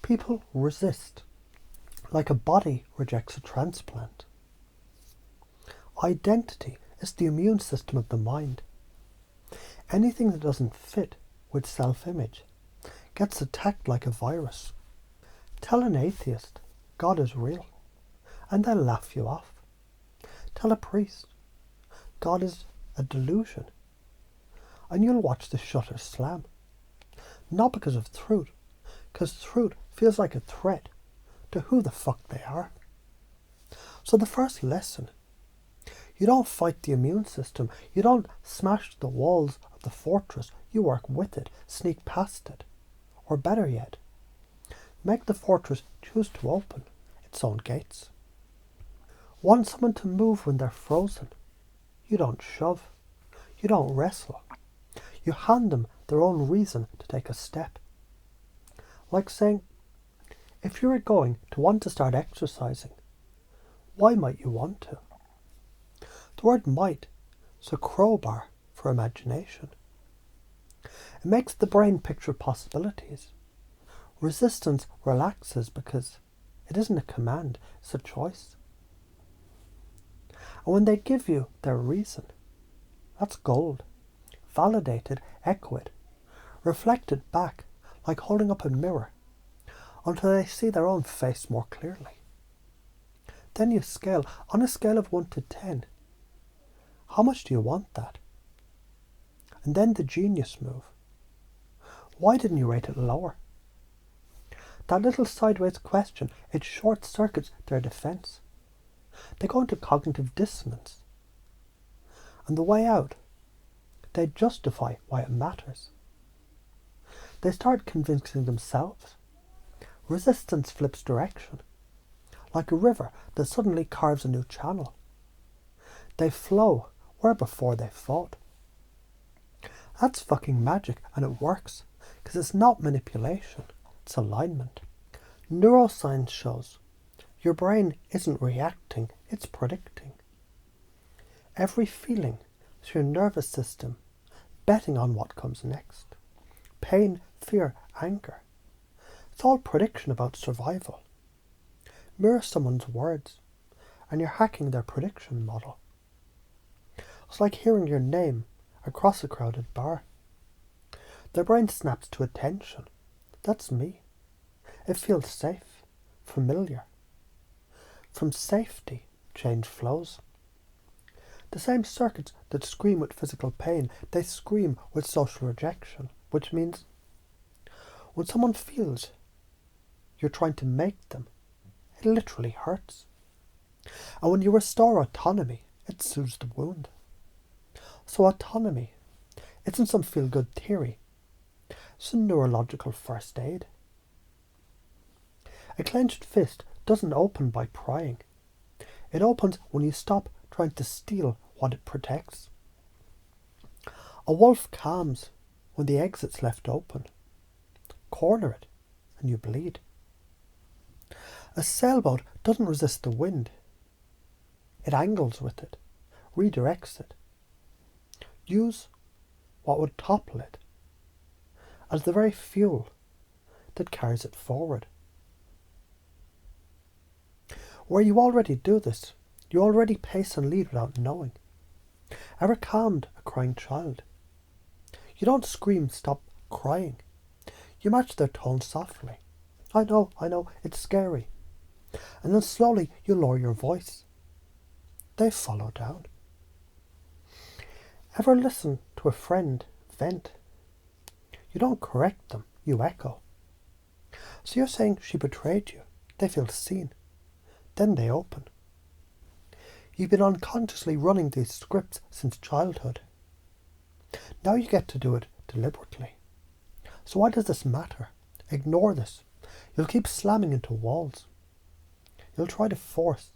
People resist, like a body rejects a transplant. Identity is the immune system of the mind. Anything that doesn't fit with self-image gets attacked like a virus. Tell an atheist God is real, and they'll laugh you off. Tell a priest God is a delusion, and you'll watch the shutters slam. Not because of truth, because truth feels like a threat to who the fuck they are. So the first lesson: you don't fight the immune system. You don't smash the walls of the fortress. You work with it, sneak past it. Or better yet, make the fortress choose to open its own gates. Want someone to move when they're frozen? You don't shove. You don't wrestle. You hand them their own reason to take a step. Like saying, if you were going to want to start exercising, why might you want to? The word might is a crowbar for imagination. It makes the brain picture possibilities. Resistance relaxes because it isn't a command, it's a choice. And when they give you their reason, that's gold. Validated, echoed, reflected back like holding up a mirror until they see their own face more clearly. Then you scale on a scale of 1 to 10. How much do you want that? And then the genius move. Why didn't you rate it lower? That little sideways question, it short circuits their defense. They go into cognitive dissonance. And the way out, they justify why it matters. They start convincing themselves. Resistance flips direction, like a river that suddenly carves a new channel. They flow where before they fought. That's fucking magic, and it works, because it's not manipulation, it's alignment. Neuroscience shows your brain isn't reacting, it's predicting. Every feeling is your nervous system betting on what comes next. Pain, fear, anger. It's all prediction about survival. Mirror someone's words, and you're hacking their prediction model. It's like hearing your name across a crowded bar. Their brain snaps to attention. That's me. It feels safe, familiar. From safety, change flows. The same circuits that scream with physical pain, they scream with social rejection, which means when someone feels you're trying to make them, it literally hurts. And when you restore autonomy, it soothes the wound. So autonomy isn't some feel-good theory. It's a neurological first aid. A clenched fist doesn't open by prying. It opens when you stop trying to steal what it protects. A wolf calms when the exit's left open. Corner it and you bleed. A sailboat doesn't resist the wind. It angles with it, redirects it. Use what would topple it as the very fuel that carries it forward. Where you already do this, you already pace and lead without knowing. Ever calmed a crying child? You don't scream, stop crying. You match their tone softly. I know, it's scary. And then slowly you lower your voice. They follow down. Ever listen to a friend vent? You don't correct them, you echo. So you're saying she betrayed you. They feel seen. Then they open. You've been unconsciously running these scripts since childhood. Now you get to do it deliberately. So why does this matter? Ignore this. You'll keep slamming into walls. You'll try to force.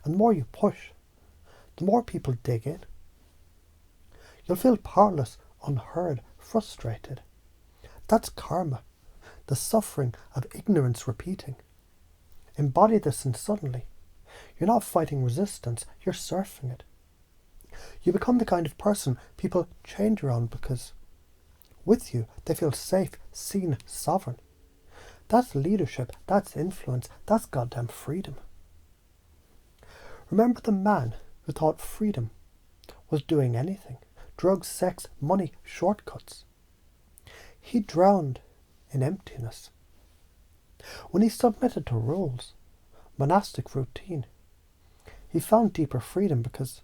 And the more you push, the more people dig in. You'll feel powerless, unheard, frustrated. That's karma, the suffering of ignorance repeating. Embody this and suddenly, you're not fighting resistance, you're surfing it. You become the kind of person people change around because with you they feel safe, seen, sovereign. That's leadership, that's influence, that's goddamn freedom. Remember the man who thought freedom was doing anything? Drugs, sex, money, shortcuts. He drowned in emptiness. When he submitted to rules, monastic routine, he found deeper freedom because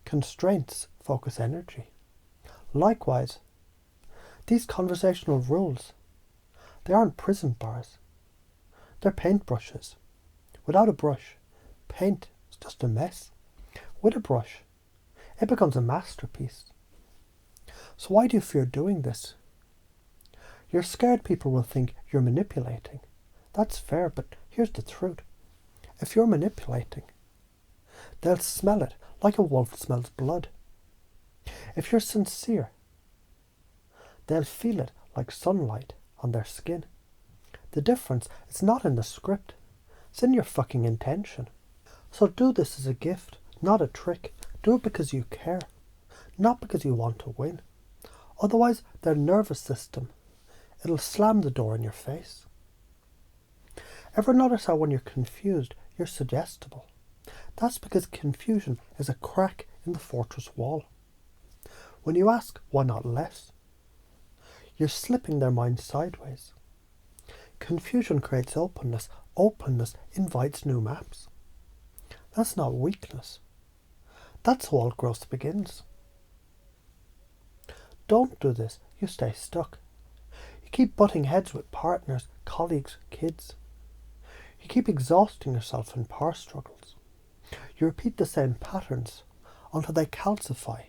constraints focus energy. Likewise, these conversational rules, they aren't prison bars. They're paintbrushes. Without a brush, paint is just a mess. With a brush, it becomes a masterpiece. So why do you fear doing this? You're scared people will think you're manipulating. That's fair, but here's the truth. If you're manipulating, they'll smell it like a wolf smells blood. If you're sincere, they'll feel it like sunlight on their skin. The difference is not in the script, it's in your fucking intention. So do this as a gift, not a trick. Do it because you care, not because you want to win. Otherwise, their nervous system, it'll slam the door in your face. Ever notice how when you're confused, you're suggestible? That's because confusion is a crack in the fortress wall. When you ask, why not less? You're slipping their mind sideways. Confusion creates openness. Openness invites new maps. That's not weakness. That's how all growth begins. Don't do this, you stay stuck. You keep butting heads with partners, colleagues, kids. You keep exhausting yourself in power struggles. You repeat the same patterns until they calcify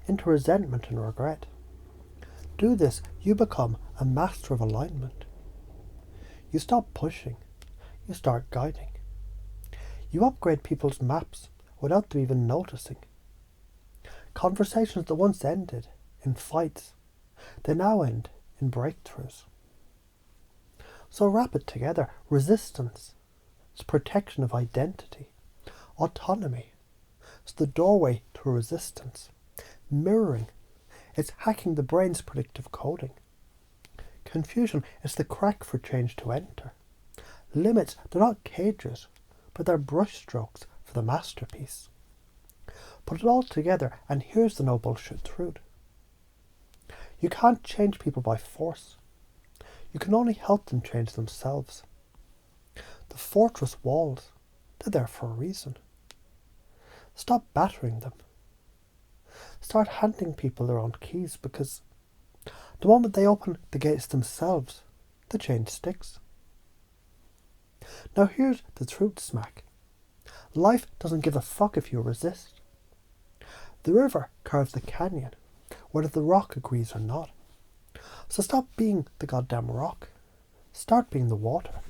into resentment and regret. Do this, you become a master of alignment. You stop pushing, you start guiding. You upgrade people's maps without them even noticing. Conversations that once ended in fights, they now end in breakthroughs. So wrap it together. Resistance is protection of identity. Autonomy is the doorway to resistance. Mirroring is hacking the brain's predictive coding. Confusion is the crack for change to enter. Limits, they're not cages, but they're brushstrokes for the masterpiece. Put it all together, and here's the no bullshit truth. You can't change people by force. You can only help them change themselves. The fortress walls, they're there for a reason. Stop battering them. Start handing people their own keys, because the moment they open the gates themselves, the change sticks. Now here's the truth smack. Life doesn't give a fuck if you resist. The river carves the canyon, whether the rock agrees or not. So stop being the goddamn rock. Start being the water.